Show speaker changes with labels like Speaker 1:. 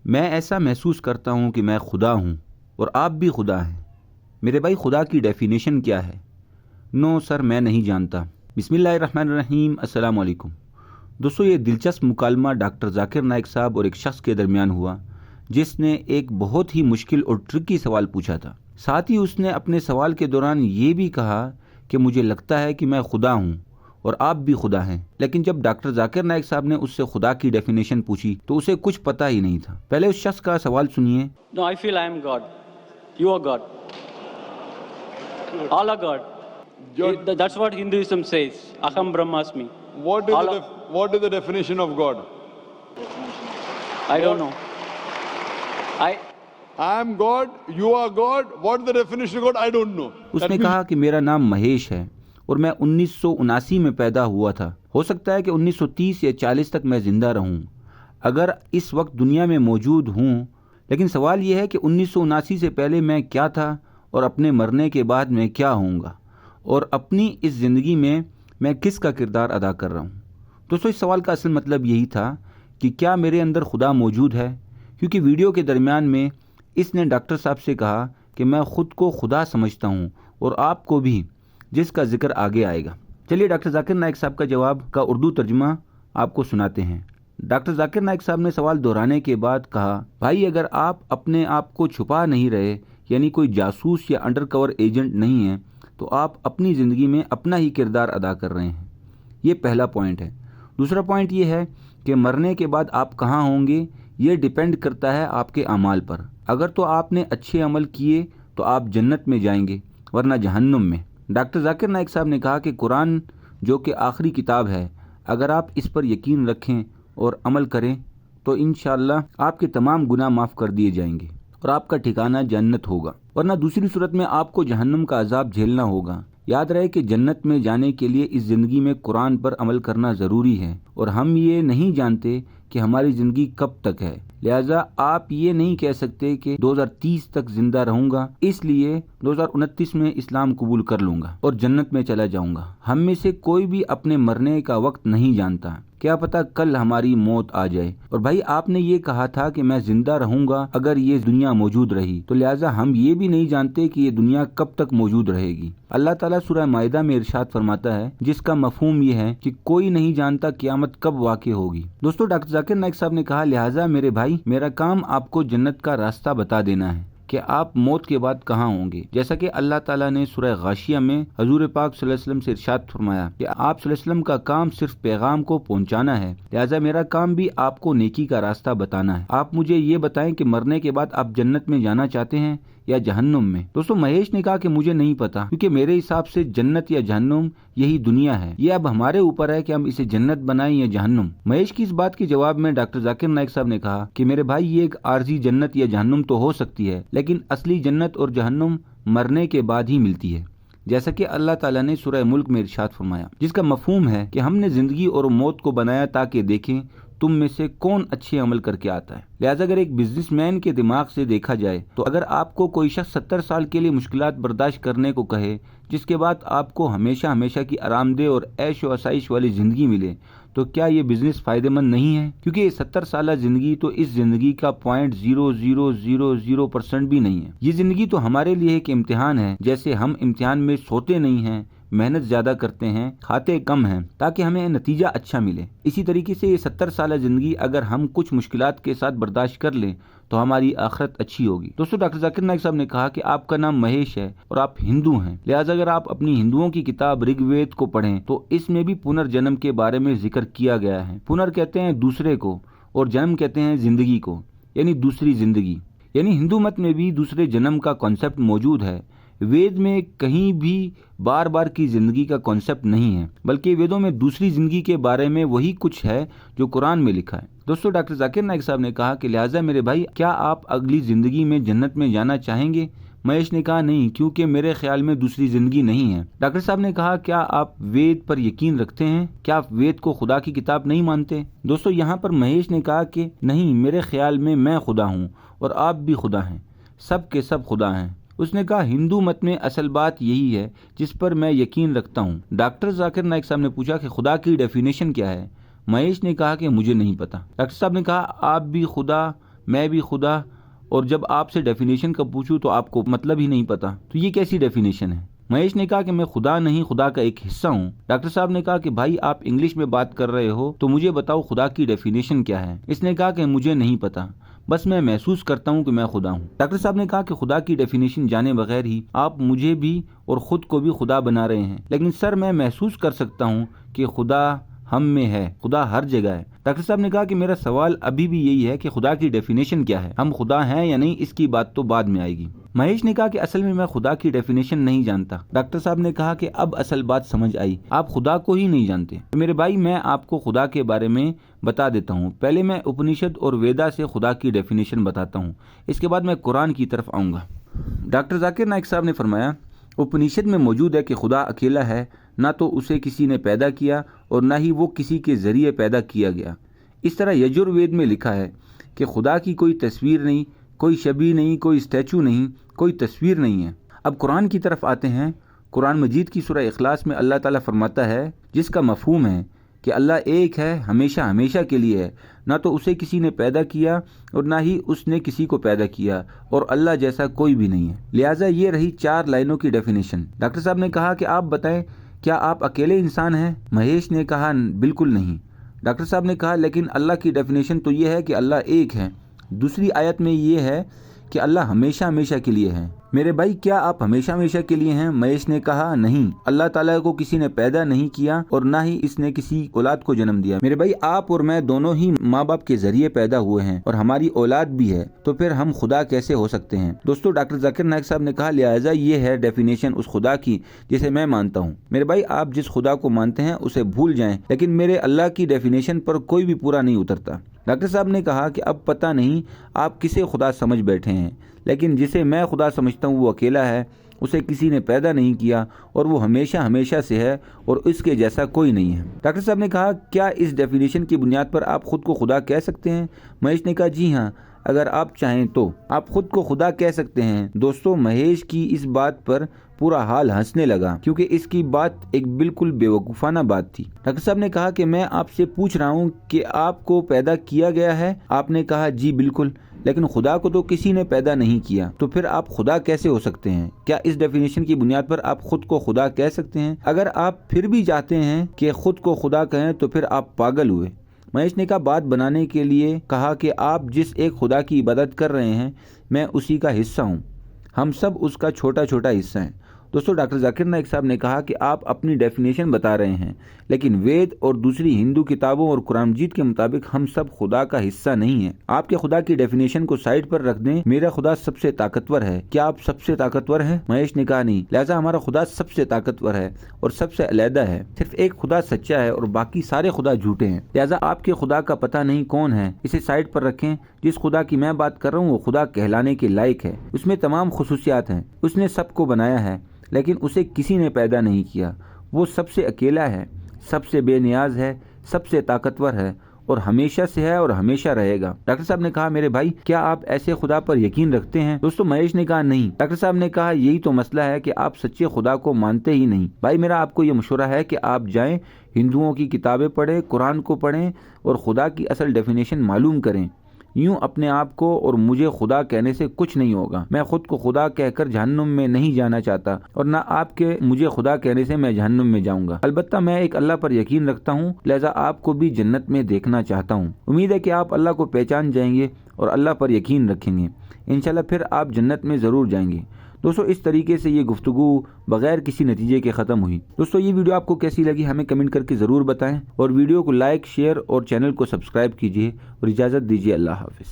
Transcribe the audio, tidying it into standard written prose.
Speaker 1: میں ایسا محسوس کرتا ہوں کہ میں خدا ہوں اور آپ بھی خدا ہیں۔ میرے بھائی خدا کی ڈیفینیشن کیا ہے؟ نو سر، میں نہیں جانتا۔ بسم اللہ الرحمن الرحیم۔ السلام علیکم دوستو، یہ دلچسپ مکالمہ ڈاکٹر ذاکر نائک صاحب اور ایک شخص کے درمیان ہوا جس نے ایک بہت ہی مشکل اور ٹرکی سوال پوچھا تھا۔ ساتھ ہی اس نے اپنے سوال کے دوران یہ بھی کہا کہ مجھے لگتا ہے کہ میں خدا ہوں اور آپ بھی خدا ہیں، لیکن جب ڈاکٹر ذاکر نائک صاحب نے اس سے خدا کی ڈیفینیشن پوچھی تو اسے کچھ پتہ ہی نہیں تھا۔ پہلے اس شخص کا سوال سنیے۔
Speaker 2: No, I feel I am God. You are God. All are God. That's what Hinduism says. Aham Brahmasmi.
Speaker 3: What is the definition of God?
Speaker 2: I don't know.
Speaker 3: I am God, you are God. What is the definition of God? I don't know.
Speaker 1: اس نے کہا کہ میرا نام مہیش ہے اور میں 1979 میں پیدا ہوا تھا۔ ہو سکتا ہے کہ 1930 یا 40 تک میں زندہ رہوں اگر اس وقت دنیا میں موجود ہوں، لیکن سوال یہ ہے کہ 1979 سے پہلے میں کیا تھا اور اپنے مرنے کے بعد میں کیا ہوں گا، اور اپنی اس زندگی میں کس کا کردار ادا کر رہا ہوں۔ دوستو، اس سوال کا اصل مطلب یہی تھا کہ کیا میرے اندر خدا موجود ہے، کیونکہ ویڈیو کے درمیان میں اس نے ڈاکٹر صاحب سے کہا کہ میں خود کو خدا سمجھتا ہوں اور آپ کو بھی، جس کا ذکر آگے آئے گا۔ چلیے ڈاکٹر ذاکر نائک صاحب کا جواب کا اردو ترجمہ آپ کو سناتے ہیں۔ ڈاکٹر ذاکر نائک صاحب نے سوال دہرانے کے بعد کہا، بھائی اگر آپ اپنے آپ کو چھپا نہیں رہے، یعنی کوئی جاسوس یا انڈر کور ایجنٹ نہیں ہیں، تو آپ اپنی زندگی میں اپنا ہی کردار ادا کر رہے ہیں۔ یہ پہلا پوائنٹ ہے۔ دوسرا پوائنٹ یہ ہے کہ مرنے کے بعد آپ کہاں ہوں گے، یہ ڈیپینڈ کرتا ہے آپ کے اعمال پر۔ اگر تو آپ نے اچھے عمل کیے تو آپ جنت میں جائیں گے، ورنہ جہنم میں۔ ڈاکٹر ذاکر نائک صاحب نے کہا کہ قرآن جو کہ آخری کتاب ہے، اگر آپ اس پر یقین رکھیں اور عمل کریں تو انشاءاللہ آپ کے تمام گناہ معاف کر دیے جائیں گے اور آپ کا ٹھکانہ جنت ہوگا، ورنہ دوسری صورت میں آپ کو جہنم کا عذاب جھیلنا ہوگا۔ یاد رہے کہ جنت میں جانے کے لیے اس زندگی میں قرآن پر عمل کرنا ضروری ہے، اور ہم یہ نہیں جانتے کہ ہماری زندگی کب تک ہے، لہٰذا آپ یہ نہیں کہہ سکتے کہ 2030 تک زندہ رہوں گا، اس لیے 2029 میں اسلام قبول کر لوں گا اور جنت میں چلا جاؤں گا۔ ہم میں سے کوئی بھی اپنے مرنے کا وقت نہیں جانتا، کیا پتہ کل ہماری موت آ جائے۔ اور بھائی آپ نے یہ کہا تھا کہ میں زندہ رہوں گا اگر یہ دنیا موجود رہی، تو لہٰذا ہم یہ بھی نہیں جانتے کہ یہ دنیا کب تک موجود رہے گی۔ اللہ تعالیٰ سورہ مائدہ میں ارشاد فرماتا ہے، جس کا مفہوم یہ ہے کہ کوئی نہیں جانتا قیامت کب واقع ہوگی۔ دوستو، ڈاکٹر ذاکر نائک صاحب نے کہا، لہٰذا میرے بھائی میرا کام آپ کو جنت کا راستہ بتا دینا ہے کہ آپ موت کے بعد کہاں ہوں گے، جیسا کہ اللہ تعالیٰ نے سورہ غاشیہ میں حضور پاک صلی اللہ علیہ وسلم سے ارشاد فرمایا کہ آپ صلی اللہ علیہ وسلم کا کام صرف پیغام کو پہنچانا ہے، لہٰذا میرا کام بھی آپ کو نیکی کا راستہ بتانا ہے۔ آپ مجھے یہ بتائیں کہ مرنے کے بعد آپ جنت میں جانا چاہتے ہیں یا جہنم میں؟ دوستو، مہیش نے کہا کہ مجھے نہیں پتا، کیونکہ میرے حساب سے جنت یا جہنم یہی دنیا ہے، یہ اب ہمارے اوپر ہے کہ ہم اسے جنت بنائیں یا جہنم۔ مہیش کی اس بات کے جواب میں ڈاکٹر ذاکر نائک صاحب نے کہا کہ میرے بھائی یہ ایک عارضی جنت یا جہنم تو ہو سکتی ہے، لیکن اصلی جنت اور جہنم مرنے کے بعد ہی ملتی ہے، جیسا کہ اللہ تعالیٰ نے سورہ ملک میں ارشاد فرمایا، جس کا مفہوم ہے کہ ہم نے زندگی اور موت کو بنایا تاکہ دیکھیں تم میں سے کون اچھے عمل کر کے آتا ہے۔ لہٰذا اگر ایک بزنس مین کے دماغ سے دیکھا جائے تو اگر آپ کو کوئی شخص 70 سال کے لیے مشکلات برداشت کرنے کو کہے، جس کے بعد آپ کو ہمیشہ کی آرام دہ اور عیش و آسائش والی زندگی ملے، تو کیا یہ بزنس فائدہ مند نہیں ہے؟ کیونکہ یہ 70 سالہ زندگی تو اس زندگی کا 0.0000% بھی نہیں ہے۔ یہ زندگی تو ہمارے لیے ایک امتحان ہے، جیسے ہم امتحان میں سوتے نہیں ہیں، محنت زیادہ کرتے ہیں، کھاتے کم ہیں تاکہ ہمیں نتیجہ اچھا ملے، اسی طریقے سے یہ 70 سالہ زندگی اگر ہم کچھ مشکلات کے ساتھ برداشت کر لیں تو ہماری آخرت اچھی ہوگی۔ دوستو، ڈاکٹر ذاکر نائک صاحب نے کہا کہ آپ کا نام مہیش ہے اور آپ ہندو ہیں، لہٰذا اگر آپ اپنی ہندوؤں کی کتاب رگ وید کو پڑھیں تو اس میں بھی پنرجنم کے بارے میں ذکر کیا گیا ہے۔ پنر کہتے ہیں دوسرے کو اور جنم کہتے ہیں زندگی کو، یعنی دوسری زندگی، یعنی ہندو مت میں بھی دوسرے جنم کا کانسیپٹ موجود ہے۔ وید میں کہیں بھی بار بار کی زندگی کا کانسیپٹ نہیں ہے، بلکہ ویدوں میں دوسری زندگی کے بارے میں وہی کچھ ہے جو قرآن میں لکھا ہے۔ دوستو، ڈاکٹر ذاکر نائک صاحب نے کہا کہ لہٰذا میرے بھائی کیا آپ اگلی زندگی میں جنت میں جانا چاہیں گے؟ مہیش نے کہا نہیں، کیونکہ میرے خیال میں دوسری زندگی نہیں ہے۔ ڈاکٹر صاحب نے کہا کیا آپ وید پر یقین رکھتے ہیں؟ کیا آپ وید کو خدا کی کتاب نہیں مانتے؟ دوستو، یہاں پر مہیش نے کہا کہ نہیں، میرے خیال میں خدا ہوں اور آپ بھی خدا ہیں، سب کے سب خدا ہیں۔ اس نے کہا ہندو مت میں اصل بات یہی ہے جس پر میں یقین رکھتا ہوں۔ ڈاکٹر ذاکر نائک صاحب نے پوچھا کہ خدا کی ڈیفینیشن کیا ہے؟ مہیش نے کہا کہ مجھے نہیں پتا۔ ڈاکٹر صاحب نے کہا آپ بھی خدا میں بھی خدا، اور جب آپ سے ڈیفینیشن کا پوچھوں تو آپ کو مطلب ہی نہیں پتا، تو یہ کیسی ڈیفینیشن ہے؟ مہیش نے کہا کہ میں خدا نہیں، خدا کا ایک حصہ ہوں۔ ڈاکٹر صاحب نے کہا کہ بھائی آپ انگلش میں بات کر رہے ہو تو مجھے بتاؤ خدا کی ڈیفینیشن کیا ہے؟ اس نے کہا کہ مجھے نہیں پتا، بس میں محسوس کرتا ہوں کہ میں خدا ہوں۔ ڈاکٹر صاحب نے کہا کہ خدا کی ڈیفینیشن جانے بغیر ہی آپ مجھے بھی اور خود کو بھی خدا بنا رہے ہیں، لیکن سر میں محسوس کر سکتا ہوں کہ خدا ہم میں ہے، خدا ہر جگہ ہے۔ ڈاکٹر صاحب نے کہا کہ میرا سوال ابھی بھی یہی ہے کہ خدا کی ڈیفینیشن کیا ہے؟ ہم خدا ہیں یا نہیں، اس کی بات تو بعد میں آئے گی۔ مہیش نے کہا کہ اصل میں خدا کی ڈیفینیشن نہیں جانتا۔ ڈاکٹر صاحب نے کہا کہ اب اصل بات سمجھ آئی، آپ خدا کو ہی نہیں جانتے۔ میرے بھائی میں آپ کو خدا کے بارے میں بتا دیتا ہوں، پہلے میں اپنشد اور ویدا سے خدا کی ڈیفینیشن بتاتا ہوں، اس کے بعد میں قرآن کی طرف آؤں گا۔ ڈاکٹر ذاکر نائک صاحب نے فرمایا اپنشد میں موجود ہے کہ خدا اکیلا ہے، نہ تو اسے کسی نے پیدا کیا اور نہ ہی وہ کسی کے ذریعے پیدا کیا گیا۔ اس طرح یجروید میں لکھا ہے کہ خدا کی کوئی تصویر نہیں، کوئی شبیہ نہیں، کوئی اسٹیچو نہیں، کوئی تصویر نہیں ہے۔ اب قرآن کی طرف آتے ہیں۔ قرآن مجید کی سورہ اخلاص میں اللہ تعالیٰ فرماتا ہے، جس کا مفہوم ہے کہ اللہ ایک ہے، ہمیشہ ہمیشہ کے لیے ہے، نہ تو اسے کسی نے پیدا کیا اور نہ ہی اس نے کسی کو پیدا کیا، اور اللہ جیسا کوئی بھی نہیں ہے۔ لہٰذا یہ رہی 4 لائنوں کی ڈیفینیشن۔ ڈاکٹر صاحب نے کہا کہ آپ بتائیں کیا آپ اکیلے انسان ہیں؟ مہیش نے کہا بالکل نہیں۔ ڈاکٹر صاحب نے کہا لیکن اللہ کی ڈیفینیشن تو یہ ہے کہ اللہ ایک ہے، دوسری آیت میں یہ ہے کہ اللہ ہمیشہ ہمیشہ کے لیے ہے۔ میرے بھائی کیا آپ ہمیشہ ہمیشہ کے لیے ہیں؟ مہیش نے کہا نہیں، اللہ تعالیٰ کو کسی نے پیدا نہیں کیا اور نہ ہی اس نے کسی اولاد کو جنم دیا۔ میرے بھائی آپ اور میں دونوں ہی ماں باپ کے ذریعے پیدا ہوئے ہیں اور ہماری اولاد بھی ہے، تو پھر ہم خدا کیسے ہو سکتے ہیں؟ دوستو ڈاکٹر ذاکر نائک صاحب نے کہا لہٰذا یہ ہے ڈیفینیشن اس خدا کی جسے میں مانتا ہوں۔ میرے بھائی آپ جس خدا کو مانتے ہیں اسے بھول جائیں، لیکن میرے اللہ کی ڈیفینیشن پر کوئی بھی پورا نہیں اترتا۔ ڈاکٹر صاحب نے کہا کہ اب پتہ نہیں آپ کسے خدا سمجھ بیٹھے ہیں، لیکن جسے میں خدا سمجھتا ہوں وہ اکیلا ہے، اسے کسی نے پیدا نہیں کیا اور وہ ہمیشہ ہمیشہ سے ہے اور اس کے جیسا کوئی نہیں ہے۔ ڈاکٹر صاحب نے کہا کیا اس ڈیفینیشن کی بنیاد پر آپ خود کو خدا کہہ سکتے ہیں؟ مہیش نے کہا جی ہاں، اگر آپ چاہیں تو آپ خود کو خدا کہہ سکتے ہیں۔ دوستو مہیش کی اس بات پر پورا حال ہنسنے لگا کیونکہ اس کی بات ایک بالکل بے وقوفانہ بات تھی۔ ڈاکٹر صاحب نے کہا کہ میں آپ سے پوچھ رہا ہوں کہ آپ کو پیدا کیا گیا ہے؟ آپ نے کہا جی بالکل، لیکن خدا کو تو کسی نے پیدا نہیں کیا، تو پھر آپ خدا کیسے ہو سکتے ہیں؟ کیا اس ڈیفینیشن کی بنیاد پر آپ خود کو خدا کہہ سکتے ہیں؟ اگر آپ پھر بھی چاہتے ہیں کہ خود کو خدا کہیں تو پھر آپ پاگل ہوئے۔ مہیش نے کہا بات بنانے کے لیے کہا کہ آپ جس ایک خدا کی عبادت کر رہے ہیں میں اسی کا حصہ ہوں، ہم سب اس کا چھوٹا چھوٹا حصہ ہیں۔ دوستو ڈاکٹر ذاکر نائک صاحب نے کہا کہ آپ اپنی ڈیفینیشن بتا رہے ہیں، لیکن وید اور دوسری ہندو کتابوں اور قرآن مجید کے مطابق ہم سب خدا کا حصہ نہیں ہیں۔ آپ کے خدا کی ڈیفینیشن کو سائڈ پر رکھ دیں، میرا خدا سب سے طاقتور ہے۔ کیا آپ سب سے طاقتور ہیں؟ مہیش نے کہا نہیں، لہٰذا ہمارا خدا سب سے طاقتور ہے اور سب سے علیحدہ ہے۔ صرف ایک خدا سچا ہے اور باقی سارے خدا جھوٹے ہیں، لہٰذا آپ کے خدا کا پتہ نہیں کون ہے، اسے سائڈ پر رکھیں۔ جس خدا کی میں بات کر رہا ہوں وہ خدا کہلانے کے لائق ہے، اس میں تمام خصوصیات ہیں، اس نے سب کو بنایا ہے لیکن اسے کسی نے پیدا نہیں کیا، وہ سب سے اکیلا ہے، سب سے بے نیاز ہے، سب سے طاقتور ہے اور ہمیشہ سے ہے اور ہمیشہ رہے گا۔ ڈاکٹر صاحب نے کہا میرے بھائی کیا آپ ایسے خدا پر یقین رکھتے ہیں؟ دوستو مہیش نے کہا نہیں۔ ڈاکٹر صاحب نے کہا یہی تو مسئلہ ہے کہ آپ سچے خدا کو مانتے ہی نہیں۔ بھائی میرا آپ کو یہ مشورہ ہے کہ آپ جائیں ہندوؤں کی کتابیں پڑھیں، قرآن کو پڑھیں اور خدا کی اصل ڈیفینیشن معلوم کریں۔ یوں اپنے آپ کو اور مجھے خدا کہنے سے کچھ نہیں ہوگا۔ میں خود کو خدا کہہ کر جہنم میں نہیں جانا چاہتا اور نہ آپ کے مجھے خدا کہنے سے میں جہنم میں جاؤں گا۔ البتہ میں ایک اللہ پر یقین رکھتا ہوں، لہذا آپ کو بھی جنت میں دیکھنا چاہتا ہوں۔ امید ہے کہ آپ اللہ کو پہچان جائیں گے اور اللہ پر یقین رکھیں گے، انشاءاللہ پھر آپ جنت میں ضرور جائیں گے۔ دوستو اس طریقے سے یہ گفتگو بغیر کسی نتیجے کے ختم ہوئی۔ دوستو یہ ویڈیو آپ کو کیسی لگی ہمیں کمنٹ کر کے ضرور بتائیں اور ویڈیو کو لائک، شیئر اور چینل کو سبسکرائب کیجیے اور اجازت دیجیے۔ اللہ حافظ۔